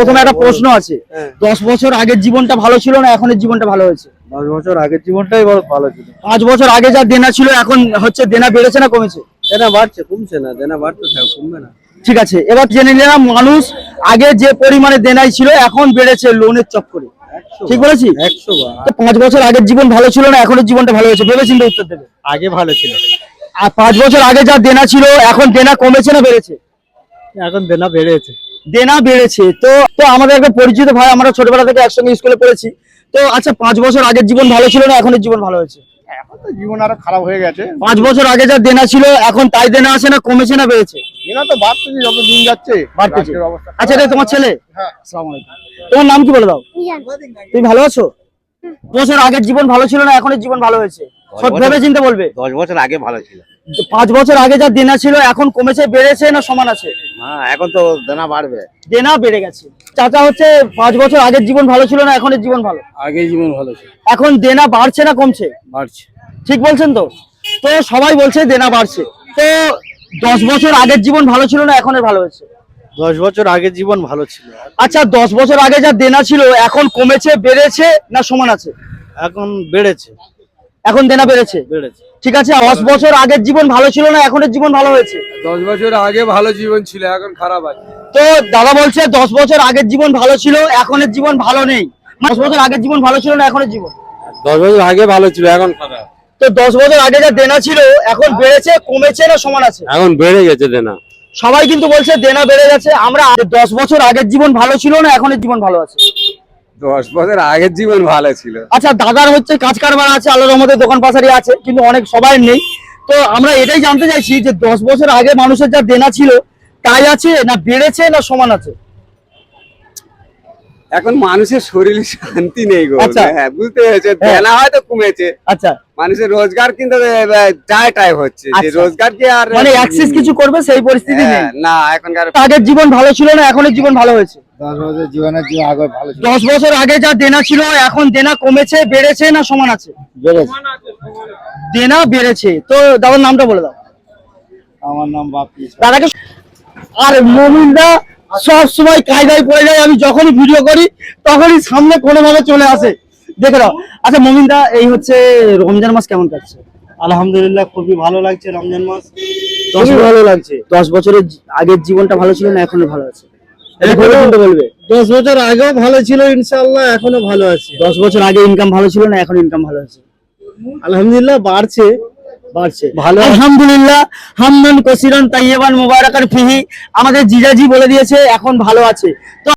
প্রথমে একটা প্রশ্ন আছে, 10 বছর আগের জীবনটা ভালো ছিল না এখনের জীবনটা ভালো হয়েছে? 10 বছর আগের জীবনটাই বড় ভালো ছিল। 5 বছর আগে যা দেনা ছিল এখন হচ্ছে দেনা বেড়েছে না কমেছে? দেনা বাড়ছে, কমছে না। দেনা বাড়তে থাকবে, কমবে না। ঠিক আছে, এবার জেনে নিলাম মানুষ আগে যে পরিমাণে দেনাই ছিল এখন বেড়েছে লোনের চক্করে। ঠিক বলেছি? 100 বার। তো 5 বছর আগের জীবন ভালো ছিল না এখনের জীবনটা ভালো হয়েছে? ভেবে চিন্তে উত্তর দেবে। আগে ভালো ছিল, আর 5 বছর আগে যা দেনা ছিল এখন দেনা কমেছে না বেড়েছে? এখন দেনা বেড়েছে। দেনা বেড়েছে। তো তো আমাদের একটা পরিচিত ভাই, আমরা ছোটবেলা থেকে একসঙ্গে স্কুলে পড়েছি। তো আচ্ছা, 5 বছর আগের জীবন ভালো ছিল না এখনের জীবন ভালো হয়েছে? এখন তো জীবন আরো খারাপ হয়ে গেছে। 5 বছর আগে যা দেনা ছিল এখন তাই দেনা আছে না কমেছে না বেড়েছে? এরা তো বাড়তেছে যত দিন যাচ্ছে, বাড়তেছে। রাজ্যের অবস্থা আচ্ছা, এটা তোমার ছেলে? হ্যাঁ। আসসালামু আলাইকুম। তোমার নাম কি বলে দাও? তুমি ভালো আছো? 5 বছর আগের জীবন ভালো ছিল না এখনের জীবন ভালো হয়েছে? সব ভেবে চিন্তে বলবে। 10 বছর আগে ভালো ছিল। 5 বছর আগে যা দেনা ছিল এখন কমেছে বেড়েছে না সমান আছে? হ্যাঁ, এখন তো দেনা বাড়বে। দেনা বেড়ে গেছে। চাচা হচ্ছে 5 বছর আগের জীবন ভালো ছিল না এখনের জীবন ভালো? আগের জীবন ভালো ছিল। এখন দেনা বাড়ছে না কমছে? বাড়ছে। ঠিক বলছেন তো? তো সবাই বলছে দেনা বাড়ছে। তো 10 বছর আগের জীবন ভালো ছিল না এখনের ভালো হয়েছে? 10 বছর আগের জীবন ভালো ছিল। আচ্ছা, 10 বছর আগে যা দেনা ছিল এখন কমেছে বেড়েছে না সমান আছে? এখন বেড়েছে। এখন দেনা বেড়েছে। বেড়েছে। ঠিক আছে, 10 বছর আগের জীবন ভালো ছিল না এখনের জীবন ভালো হয়েছে? 10 বছর আগে ভালো জীবন ছিল, এখন খারাপ আছে। তো দাদা বলছে 10 বছর আগের জীবন ভালো ছিল এখনের জীবন ভালো নেই। 10 বছর আগের জীবন ভালো ছিল না এখনের জীবন? 10 বছর আগে ভালো ছিল, এখন খারাপ। তো 10 বছর আগে যা দেনা ছিল এখন বেড়েছে কমেছে না সমান আছে? এখন বেড়ে গেছে দেনা। সবাই কিন্তু বলছে দেনা বেড়ে গেছে। আমরা 10 বছর আগের জীবন ভালো ছিল না এখনের জীবন ভালো আছে? 10 বছর আগের জীবন ভালো ছিল। আচ্ছা, দাদার হচ্ছে কাজ কারবার আছে, আল্লাহর রহমতে দোকান পাশারি আছে, কিন্তু অনেক সবাই নেই। তো আমরা এটাই জানতে চাইছি যে 10 বছর আগে মানুষের যা দেনা ছিল তাই আছে না বেড়েছে না সমান আছে? এখন মানুষের শরীরে শান্তি নেই গো। আচ্ছা। হ্যাঁ, বুঝতে পেরেছে। দেনা হয়তো কমেছে, আচ্ছা, মানুষের রোজগার কিন্তু টাই হচ্ছে যে আচ্ছা। রোজগার কি আর মানে অ্যাক্সেস কিছু করবে সেই পরিস্থিতি নেই। না, এখনকার আগের জীবন ভালো ছিল না এখনের জীবন ভালো হয়েছে? 10 বছর জীবনের জীবন আগে ভালো ছিল। 10 বছর আগে যা দেনা ছিল এখন দেনা কমেছে বেড়েছে না সমান আছে? বেড়েছে। দেনা বেড়েছে। তো দাদার নামটা বলে দাও। আমার নাম বাপি। দাদাকে আর মমিনদা সব সময় কায়দায় পড়ে যায়, আমি যখনই ভিডিও করি তখনই সামনে কোনোভাবে চলে আসে, দেখে নাও। আচ্ছা মমিনদা, এই হচ্ছে রমজান মাস কেমন কাটছে? আলহামদুলিল্লাহ, খুবই ভালো লাগছে রমজান মাস। 10 ভালো লাগছে। 10 বছরের আগের জীবনটা ভালো ছিল না এখনো ভালো আছে? এটা ভেবে চিন্তে বলবে। 10 বছর আগেও ভালো ছিল, ইনশাআল্লাহ এখনো ভালো আছে। 10 বছর আগে ইনকাম ভালো ছিল না এখন ইনকাম ভালো আছে? আলহামদুলিল্লাহ বাড়ছে। বাড়ছে। ভালো, আলহামদুলিল্লাহ। হামদান কাসিরান তাইয়্যিবান মুবারাকান ফিহি। আমাদের জিজাজি বলে দিয়েছে এখন ভালো আছে। তো